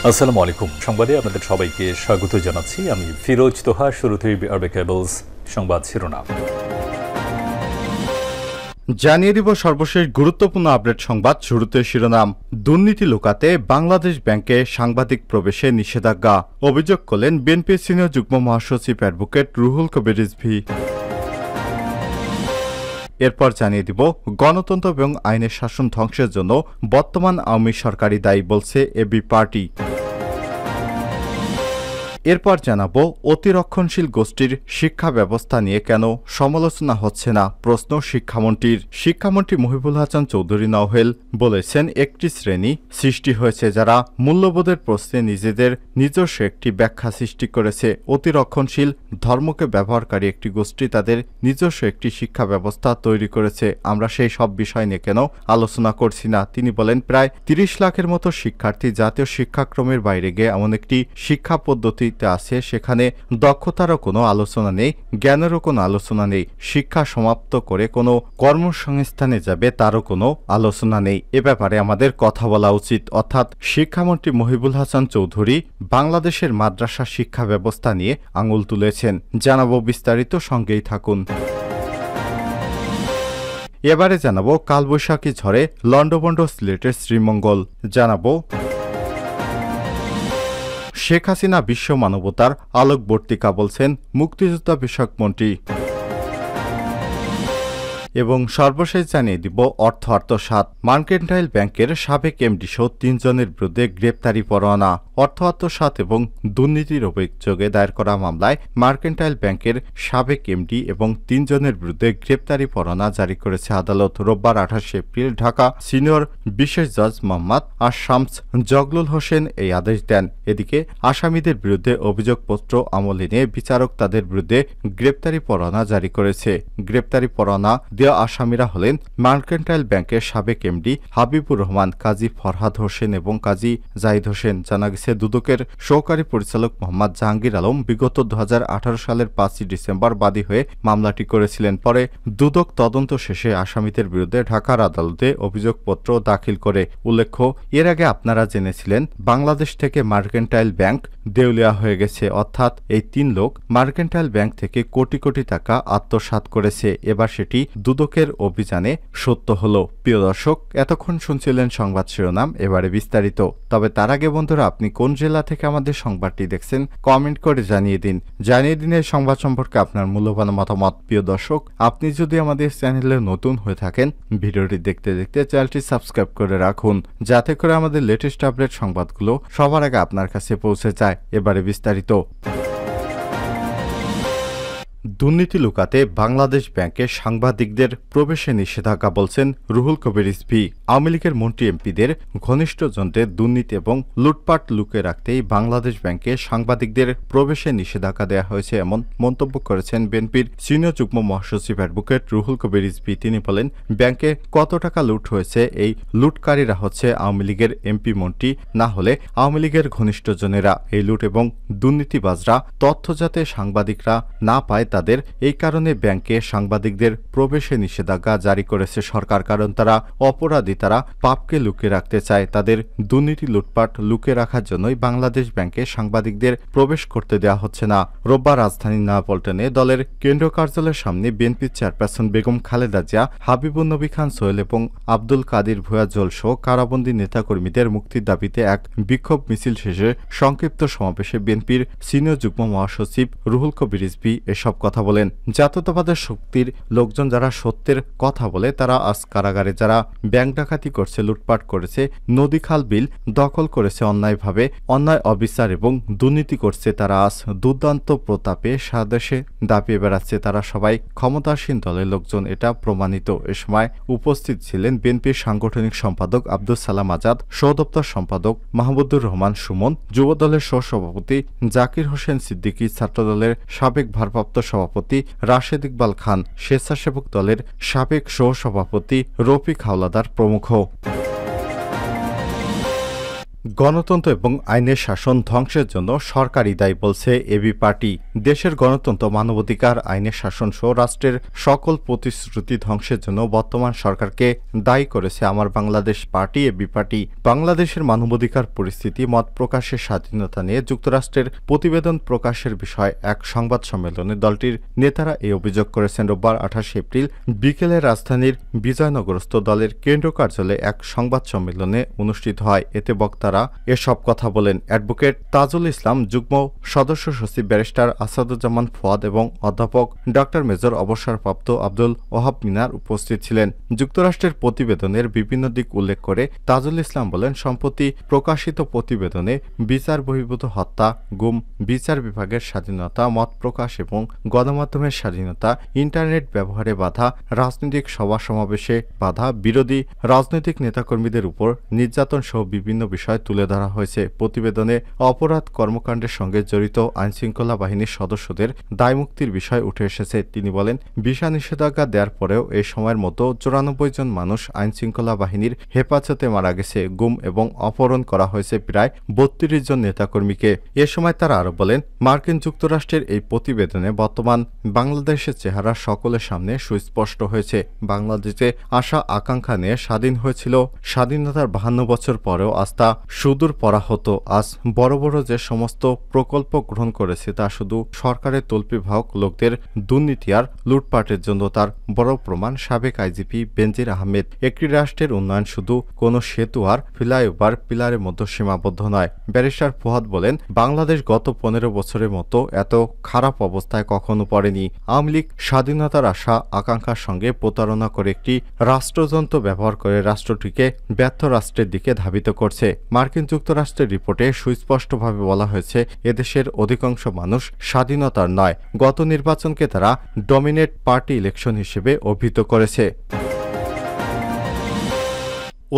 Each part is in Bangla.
আসসালামু আলাইকুম। সংবাদে আপনাদের সবাইকে স্বাগত জানাচ্ছি। আমি ফিরোজ তোহা। শুরুতেই আরবে কেবলস সংবাদ শিরোনাম জানিয়ে দিব সর্বশেষ গুরুত্বপূর্ণ আপডেট সংবাদ। শুরুতে শিরোনাম। দুর্নীতি লুকাতে বাংলাদেশ ব্যাংকে সাংবাদিক প্রবেশে নিষেধাজ্ঞা, অভিযোগ করলেন বিএনপির সিনিয়র যুগ্ম মহাসচিব অ্যাডভোকেট রুহুল কবির রিজভী। এরপর জানিয়ে দিব গণতন্ত্র এবং আইনের শাসন ধ্বংসের জন্য বর্তমান আওয়ামী সরকারই দায়ী বলছে এবি পার্টি। এরপর জানাবো অতিরক্ষণশীল গোষ্ঠীর শিক্ষা ব্যবস্থা নিয়ে কেন সমালোচনা হচ্ছে না, প্রশ্ন শিক্ষামন্ত্রীর। শিক্ষামন্ত্রী মহিবুল হাসান চৌধুরী নওহেল বলেছেন, একটি শ্রেণী সৃষ্টি হয়েছে যারা মূল্যবোধের প্রশ্নে নিজেদের নিজস্ব একটি ব্যাখ্যা সৃষ্টি করেছে। অতিরক্ষণশীল ধর্মকে ব্যবহারকারী একটি গোষ্ঠী তাদের নিজস্ব একটি শিক্ষা ব্যবস্থা তৈরি করেছে। আমরা সেই সব বিষয় নিয়ে কেন আলোচনা করছি না। তিনি বলেন, প্রায় ৩০ লাখের মতো শিক্ষার্থী জাতীয় শিক্ষাক্রমের বাইরে গিয়ে এমন একটি শিক্ষা পদ্ধতি আছে সেখানে দক্ষতারও কোনো আলোচনা নেই, জ্ঞানেরও কোনো আলোচনা নেই। শিক্ষা সমাপ্ত করে কোনো কর্মসংস্থানে যাবে তারও কোনো আলোচনা নেই। এ ব্যাপারে আমাদের কথা বলা উচিত। অর্থাৎ শিক্ষামন্ত্রী মহিবুল হাসান চৌধুরী বাংলাদেশের মাদ্রাসা শিক্ষা ব্যবস্থা নিয়ে আঙুল তুলেছেন। জানাবো বিস্তারিত, সঙ্গেই থাকুন। এবারে জানাবো কালবৈশাখী ঝড়ে লন্ডভন্ড সিলেটের শ্রীমঙ্গল। জানাবো শেখ হাসিনা বিশ্ব মানবতার আলোকবর্তিকা বলছেন মুক্তিযোদ্ধা বিষয়ক মন্ত্রী। এবং সর্বশেষ জানিয়ে দিব অর্থ আত্মসাৎ। মার্কেন্টাইল ব্যাংকের সাবেক এমডি সহ ৩ জনের বিরুদ্ধে গ্রেপ্তারি পরোয়ানা। অর্থ আত্মসাৎ এবং দুর্নীতির অভিযোগে দায়ের করা মামলায় মার্কেন্টাইল ব্যাংকের সাবেক এমডি এবং ৩ জনের বিরুদ্ধে গ্রেপ্তারি পরোয়ানা জারি করেছে আদালত। রোববার ২৮ এপ্রিল ঢাকা সিনিয়র বিশেষ জজ মোহাম্মদ শামস জগলুল হোসেন এই আদেশ দেন। এদিকে আসামিদের বিরুদ্ধে অভিযোগপত্র আমলে নিয়ে বিচারক তাদের বিরুদ্ধে গ্রেপ্তারি পরোয়ানা জারি করেছে। গ্রেপ্তারি পরোয়ানা দেওয়া আসামিরা হলেন মার্কেন্টাইল ব্যাংকের সাবেক এমডি হাবিবুর রহমান, কাজী ফরহাদ হোসেন এবং কাজী জাহিদ হোসেন। জানা গেছে দুদকের সহকারী পরিচালক মোহাম্মদ জাহাঙ্গীর আলম বিগত ২০১৮ সালের ৫ ডিসেম্বর বাদী হয়ে মামলাটি করেছিলেন। পরে দুদক তদন্ত শেষে আসামিদের বিরুদ্ধে ঢাকার আদালতে অভিযোগপত্র দাখিল করে। উল্লেখ্য, এর আগে আপনারা জেনেছিলেন বাংলাদেশ থেকে মার্কেন্টাইল ব্যাংক দেউলিয়া হয়ে গেছে। অর্থাৎ এই ৩ লোক মার্কেন্টাইল ব্যাংক থেকে কোটি কোটি টাকা আত্মসাৎ করেছে। এবার সেটি দুদকের অভিযানে সত্য হলো। প্রিয় দর্শক, এতক্ষণ শুনছিলেন সংবাদ শিরোনাম, এবারে বিস্তারিত। তবে তার আগে বন্ধুরা, আপনি কোন জেলা থেকে আমাদের সংবাদটি দেখছেন কমেন্ট করে জানিয়ে দিন। এই সংবাদ সম্পর্কে আপনার মূল্যবান মতামত। প্রিয় দর্শক, আপনি যদি আমাদের চ্যানেলে নতুন হয়ে থাকেন, ভিডিওটি দেখতে দেখতে চ্যানেলটি সাবস্ক্রাইব করে রাখুন, যাতে করে আমাদের লেটেস্ট আপডেট সংবাদগুলো সবার আগে আপনার কাছে পৌঁছে যায়। এবারে বিস্তারিত। দুর্নীতি লুকাতে বাংলাদেশ ব্যাংকে সাংবাদিকদের প্রবেশে নিষেধাজ্ঞা বলছেন রুহুল কবির রিজভী। আওয়ামী লীগের মন্ত্রী এমপিদের ঘনিষ্ঠজনদের দুর্নীতি এবং লুটপাট লুকিয়ে রাখতেই বাংলাদেশ ব্যাংকে সাংবাদিকদের প্রবেশে নিষেধাজ্ঞা দেওয়া হয়েছে, এমন মন্তব্য করেছেন বিএনপির সিনিয়র যুগ্ম মহাসচিব অ্যাডভোকেট রুহুল কবির রিজভী। তিনি বলেন, ব্যাংকে কত টাকা লুট হয়েছে, এই লুটকারীরা হচ্ছে আওয়ামী লীগের এমপি মন্ত্রী, না হলে আওয়ামী লীগের ঘনিষ্ঠজনেরা। এই লুট এবং দুর্নীতিবাজরা তথ্য যাতে সাংবাদিকরা না পায় তাদের, এই কারণে ব্যাংকে সাংবাদিকদের প্রবেশে নিষেধাজ্ঞা জারি করেছে সরকার। কারণ তারা অপরাধী, তারা পাপকে লুকিয়ে রাখতে চায়। তাদের দুর্নীতি লুটপাট লুকিয়ে রাখার জন্যই বাংলাদেশ ব্যাংকে সাংবাদিকদের প্রবেশ করতে দেওয়া হচ্ছে না। রোববার রাজধানীর নয়াপল্টনে দলের কেন্দ্রীয় কার্যালয়ের সামনে বিএনপির চেয়ারপারসন বেগম খালেদা জিয়া, হাবিবুন নবী খান সোহেল এবং আব্দুল কাদির ভূঁইয়া জলসহ কারাবন্দী নেতাকর্মীদের মুক্তির দাবিতে এক বিক্ষোভ মিছিল শেষে সংক্ষিপ্ত সমাবেশে বিএনপির সিনিয়র যুগ্ম মহাসচিব রুহুল কবির রিজভী এসব কথা বলেন। জাতীয়তাবাদের শক্তির লোকজন যারা সত্যের কথা বলে তারা আজ কারাগারে, যারা ব্যাংক ডাকাতি করছে, লুটপাট করেছে, নদী খাল বিল দখল করেছে অন্যায়ভাবে, অন্যায় অবিচার এবং দুর্নীতি করছে, তারা আজ দুর্দান্ত প্রতাপে সাদেশে দাপিয়ে বেড়াচ্ছে। তারা সবাই ক্ষমতাসীন দলের লোকজন, এটা প্রমাণিত। এ সময় উপস্থিত ছিলেন বিএনপির সাংগঠনিক সম্পাদক আব্দুল সালাম আজাদ, সহদপ্তর সম্পাদক মাহমুদুর রহমান সুমন, যুবদলের সহসভাপতি জাকির হোসেন সিদ্দিকী, ছাত্রদলের সাবেক ভারপ্রাপ্ত সভাপতি রাশেদ ইকবাল খান, স্বেচ্ছাসেবক দলের সাবেক সহসভাপতি রফিক হাওলাদার প্রমুখ। গণতন্ত্র এবং আইনের শাসন ধ্বংসের জন্য সরকারই দায়ী বলছে এবি পার্টি। দেশের গণতন্ত্র, মানবাধিকার, আইনের শাসন সহ রাষ্ট্রের সকল প্রতিশ্রুতি ধ্বংসের জন্য বর্তমান সরকারকে দায়ী করেছে আমার বাংলাদেশ পার্টি, এবি পার্টি। বাংলাদেশের মানবাধিকার পরিস্থিতি, মত প্রকাশের স্বাধীনতা নিয়ে যুক্তরাষ্ট্রের প্রতিবেদন প্রকাশের বিষয়ে এক সংবাদ সম্মেলনে দলটির নেতারা এই অভিযোগ করেছেন। রোববার 28 এপ্রিল বিকেলে রাজধানীর বিজয়নগরস্থ দলের কেন্দ্র কার্যালয়ে এক সংবাদ সম্মেলনে অনুষ্ঠিত হয়। এতে বক্তারা এসব কথা বলেন। অ্যাডভোকেট তাজুল ইসলাম, যুগ্ম সদস্য সচিব ব্যারিস্টার আসাদুজ্জামান ফুয়াদ এবং অধ্যাপক ডক্টর মেজর অবসরপ্রাপ্ত আব্দুল ওহাব মিনার উপস্থিত ছিলেন। যুক্তরাষ্ট্রের প্রতিবেদনের বিভিন্ন দিক উল্লেখ করে তাজুল ইসলাম বলেন, সম্প্রতি প্রকাশিত প্রতিবেদনে বিচার বহির্ভূত হত্যা, গুম, বিচার বিভাগের স্বাধীনতা, মত প্রকাশ এবং গণমাধ্যমের স্বাধীনতা, ইন্টারনেট ব্যবহারে বাধা, রাজনৈতিক সভা সমাবেশে বাধা, বিরোধী রাজনৈতিক নেতাকর্মীদের উপর নির্যাতন সহ বিভিন্ন বিষয় তুলে ধরা হয়েছে। প্রতিবেদনে অপরাধ কর্মকাণ্ডের সঙ্গে জড়িত আইনশৃঙ্খলা বাহিনীর সদস্যদের দায়মুক্তির বিষয় উঠে এসেছে। তিনি বলেন, ভিসা নিষেধাজ্ঞা দেওয়ার পরেও এই সময়ের মতো 94 জন মানুষ আইনশৃঙ্খলা বাহিনীর হেফাজতে মারা গেছে। গুম এবং অপহরণ করা হয়েছে প্রায় 32 জন নেতাকর্মীকে। এ সময় তারা আরো বলেন, মার্কিন যুক্তরাষ্ট্রের এই প্রতিবেদনে বর্তমান বাংলাদেশের চেহারা সকলের সামনে সুস্পষ্ট হয়েছে। বাংলাদেশে আশা আকাঙ্ক্ষা নিয়ে স্বাধীন হয়েছিল। স্বাধীনতার 52 বছর পরেও আজ তা সুদূর পরাহত। আজ বড় বড় যে সমস্ত প্রকল্প গ্রহণ করেছে তা শুধু সরকারের তল্পিবাহক লোকদের দুর্নীতি আর লুটপাটের জন্য। তার বড় প্রমাণ সাবেক আইজিপি বেনজির আহমেদ। একটি রাষ্ট্রের উন্নয়ন শুধু কোনো সেতু আর ফ্লাইওভার পিলারের মধ্যে সীমাবদ্ধ নয়। ব্যারিস্টার ফুয়াদ বলেন, বাংলাদেশ গত 15 বছরের মতো এত খারাপ অবস্থায় কখনো পড়েনি। আওয়ামী লীগ স্বাধীনতার আশা আকাঙ্ক্ষার সঙ্গে প্রতারণা করে একটি রাষ্ট্রযন্ত্র ব্যবহার করে রাষ্ট্রটিকে ব্যর্থ রাষ্ট্রের দিকে ধাবিত করছে। মার্কিন যুক্তরাষ্ট্রের রিপোর্টে সুস্পষ্টভাবে বলা হয়েছে, এদেশের অধিকাংশ মানুষ স্বাধীনতার নয়, গত নির্বাচনকে তারা ডমিনেট পার্টি ইলেকশন হিসেবে অভিহিত করেছে।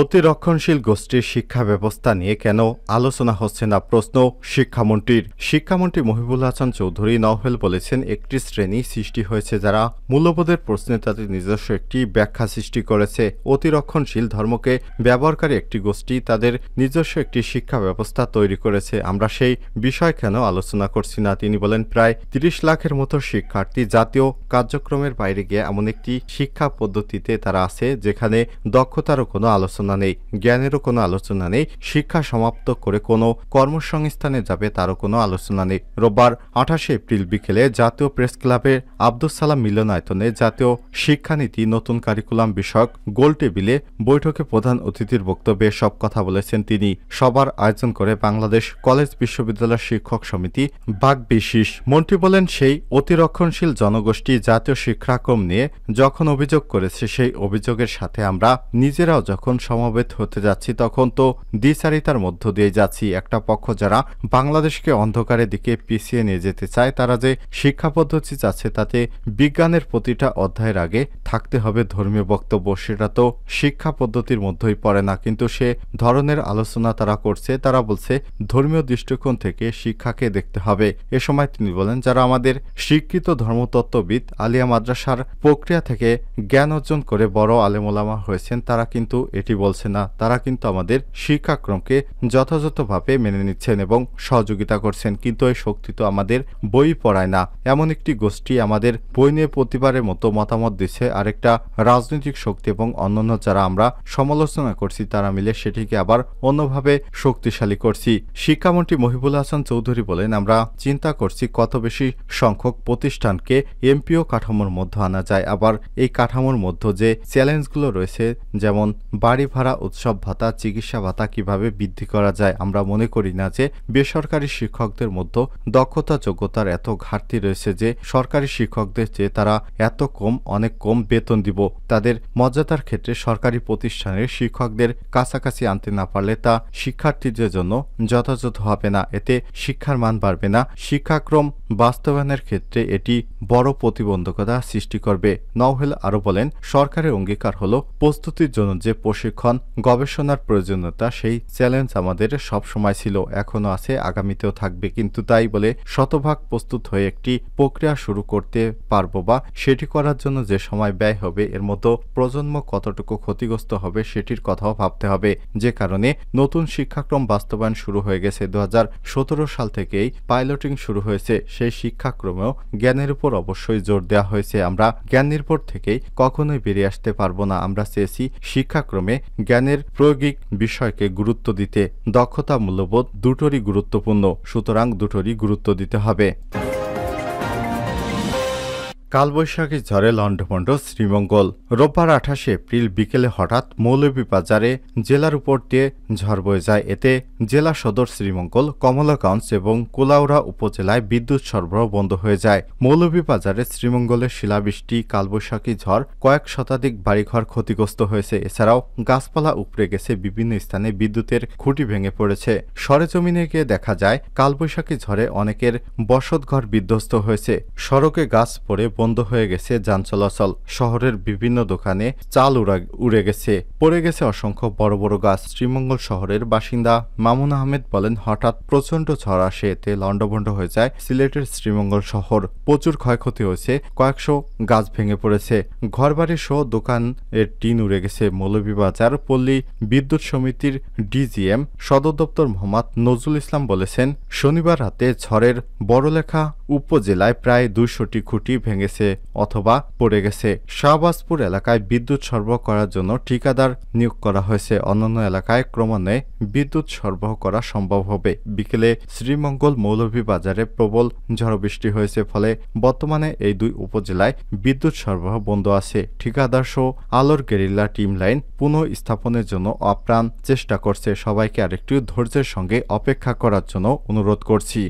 অতিরক্ষণশীল গোষ্ঠীর শিক্ষা ব্যবস্থা নিয়ে কেন আলোচনা হচ্ছে না, প্রশ্ন শিক্ষামন্ত্রীর। শিক্ষামন্ত্রী মহিবুল হাসান চৌধুরী নওহেল বলেছেন, একটি শ্রেণী সৃষ্টি হয়েছে যারা মূল্যবোধের প্রশ্নে তাদের নিজস্ব একটি ব্যাখ্যা সৃষ্টি করেছে। অতিরক্ষণশীল ধর্মকে ব্যবহারকারী একটি গোষ্ঠী তাদের নিজস্ব একটি শিক্ষা ব্যবস্থা তৈরি করেছে। আমরা সেই বিষয় কেন আলোচনা করছি না। তিনি বলেন, প্রায় 30 লাখের মতো শিক্ষার্থী জাতীয় কার্যক্রমের বাইরে গিয়ে এমন একটি শিক্ষা পদ্ধতিতে তারা আছে যেখানে দক্ষতারও কোনো আলোচনা নেই, জ্ঞানেরও কোনো আলোচনা নেই, শিক্ষা সমাপ্ত করে কোনো কর্মসংস্থানে যাবে তারও কোনো আলোচনা নেই। রোববার 28 এপ্রিল বিকেলে জাতীয় প্রেস ক্লাবে আব্দুস সালাম মিলনায়তনে জাতীয় শিক্ষানীতি নতুন কারিকুলাম বিষয়ক গোল টেবিলে বৈঠকে প্রধান অতিথির বক্তব্যে সব কথা বলেছেন তিনি। সবার আয়োজন করে বাংলাদেশ কলেজ বিশ্ববিদ্যালয় শিক্ষক সমিতি বাকবিশিস। মন্ত্রী বলেন, সেই অতিরক্ষণশীল জনগোষ্ঠী জাতীয় শিক্ষাক্রম নিয়ে যখন অভিযোগ করেছে, সেই অভিযোগের সাথে আমরা নিজেরাও যখন সমবেত হতে যাচ্ছি তখন তো দ্বিচারিতার মধ্য দিয়ে যাচ্ছি। একটা পক্ষ যারা বাংলাদেশকে অন্ধকারের দিকে পিছিয়ে নিয়ে যেতে চায়, তারা যে শিক্ষা পদ্ধতি চাচ্ছে তাতে বিজ্ঞানের প্রতিটা অধ্যায়ের আগে থাকতে হবে ধর্মীয় বক্তব্য, সেটা তো শিক্ষা পদ্ধতির মধ্যেই পড়ে না। কিন্তু সে ধরনের আলোচনা তারা করছে। তারা বলছে ধর্মীয় দৃষ্টিকোণ থেকে শিক্ষাকে দেখতে হবে। এ সময় তিনি বলেন, যারা আমাদের শিক্ষিত ধর্মতত্ত্ববিদ আলিয়া মাদ্রাসার প্রক্রিয়া থেকে জ্ঞান অর্জন করে বড় আলেমোলামা হয়েছেন, তারা কিন্তু এটি বলছে না। তারা কিন্তু আমাদের শিক্ষাক্রমকে যথাযথভাবে মেনে নিচ্ছেন এবং সহযোগিতা করছেন, কিন্তু এই শক্তি তো আমাদের বই পড়ায় না। এমন একটি গোষ্ঠী আমাদের বই নিয়ে প্রতিবারের মতো মতামত দিচ্ছে, আরেকটা রাজনৈতিক শক্তি এবং অন্যান্য যারা আমরা সমালোচনা করছি তারা মিলে সেটিকে আবার অন্যভাবে শক্তিশালী করছি। শিক্ষামন্ত্রী মহিবুল হাসান চৌধুরী বলেন, আমরা চিন্তা করছি কত বেশি সংখ্যক প্রতিষ্ঠানকে এমপিও কাঠামোর মধ্যে আনা যায়। আবার এই কাঠামোর মধ্যে যে চ্যালেঞ্জগুলো রয়েছে, যেমন বাড়ি ভাড়া, উৎসব ভাতা, চিকিৎসা ভাতা কিভাবে বৃদ্ধি করা যায়। আমরা মনে করি না যে বেসরকারি শিক্ষকদের মধ্যে দক্ষতা যোগ্যতার এত ঘাটতি রয়েছে যে সরকারি শিক্ষকদের চেয়ে তারা এত কম, অনেক কম বেতন দিব। তাদের মর্যাদার ক্ষেত্রে সরকারি প্রতিষ্ঠানের শিক্ষকদের কাছাকাছি আনতে না পারলে তা শিক্ষার্থীদের জন্য যথাযথ হবে না, এতে শিক্ষার মান বাড়বে না, শিক্ষাক্রম বাস্তবায়নের ক্ষেত্রে এটি বড় প্রতিবন্ধকতা সৃষ্টি করবে। নওহেল আরও বলেন, সরকারের অঙ্গীকার হলো প্রস্তুতির জন্য যে প্রশিক্ষণ গবেষণার প্রয়োজনীয়তা সেই চ্যালেঞ্জ আমাদের সবসময় ছিল, এখনো আছে, আগামীতেও থাকবে। কিন্তু তাই বলে শতভাগ প্রস্তুত হয়ে একটি প্রক্রিয়া শুরু করতে পারবো বা সেটি করার জন্য যে সময় ব্যয় হবে এর মতো প্রজন্ম কতটুকু ক্ষতিগ্রস্ত হবে সেটির কথাও ভাবতে হবে। যে কারণে নতুন শিক্ষাক্রম বাস্তবায়ন শুরু হয়ে গেছে। 2017 সাল থেকেই পাইলটিং শুরু হয়েছে। সেই শিক্ষাক্রমেও জ্ঞানের উপর অবশ্যই জোর দেওয়া হয়েছে। আমরা জ্ঞান নির্ভর থেকেই কখনোই বেরিয়ে আসতে পারবো না। আমরা চেয়েছি শিক্ষাক্রমে জ্ঞানের প্রায়োগিক বিষয়কে গুরুত্ব দিতে। দক্ষতা, মূল্যবোধ দুটোরই গুরুত্বপূর্ণ, সুতরাং দুটোরই গুরুত্ব দিতে হবে। কালবৈশাখী ঝড়ে লণ্ডভণ্ড শ্রীমঙ্গল। রোববার 28 এপ্রিল বিকেলে হঠাৎ মৌলভীবাজারে জেলার উপর দিয়ে ঝড় বয়ে যায়। এতে জেলা সদর শ্রীমঙ্গল, কমলাগঞ্জ এবং কুলাউড়া উপজেলায় বিদ্যুৎ সরবরাহ বন্ধ হয়ে যায়। মৌলভীবাজারে শ্রীমঙ্গলের শিলাবৃষ্টি, কালবৈশাখী ঝড় কয়েক শতাধিক বাড়িঘর ক্ষতিগ্রস্ত হয়েছে। এছাড়াও গাছপালা উপড়ে গেছে, বিভিন্ন স্থানে বিদ্যুতের খুঁটি ভেঙে পড়েছে। সরেজমিনে গিয়ে দেখা যায় কালবৈশাখী ঝড়ে অনেকের বসতঘর বিধ্বস্ত হয়েছে। সড়কে গাছ পড়ে বন্ধ হয়ে গেছে যান চলাচল। শহরের বিভিন্ন দোকানে চাল উড়ে গেছে, পড়ে গেছে অসংখ্য বড় বড় গাছ। শ্রীমঙ্গল শহরের বাসিন্দা মামুন আহমেদ বলেন, হঠাৎ প্রচণ্ড ঝড় আসে, এতে লণ্ডভণ্ড হয়ে যায় সিলেটের শ্রীমঙ্গল শহর। প্রচুর ক্ষয়ক্ষতি হয়েছে, কয়েকশো গাছ ভেঙে পড়েছে, ঘরবাড়ি সহ দোকানের টিন উড়ে গেছে। মৌলভীবাজার পল্লী বিদ্যুৎ সমিতির ডিজিএম সদর দপ্তর মোহাম্মদ নজরুল ইসলাম বলেছেন, শনিবার রাতে ঝড়ের বড়লেখা উপজেলায় প্রায় 200টি খুঁটি ভেঙেছে অথবা পড়ে গেছে। শাহবাজপুর এলাকায় বিদ্যুৎ সরবরাহ করার জন্য ঠিকাদার নিয়োগ করা হয়েছে। অন্যান্য এলাকায় ক্রমান্বয়ে বিদ্যুৎ সরবরাহ করা সম্ভব হবে। বিকেলে শ্রীমঙ্গল মৌলভীবাজারে প্রবল ঝড় বৃষ্টি হয়েছে, ফলে বর্তমানে এই দুই উপজেলায় বিদ্যুৎ সরবরাহ বন্ধ আছে। ঠিকাদার সহ আলোর গেরিলা টিম লাইন পুনঃ স্থাপনের জন্য আপ্রাণ চেষ্টা করছে। সবাইকে আরেকটু ধৈর্যের সঙ্গে অপেক্ষা করার জন্য অনুরোধ করছি।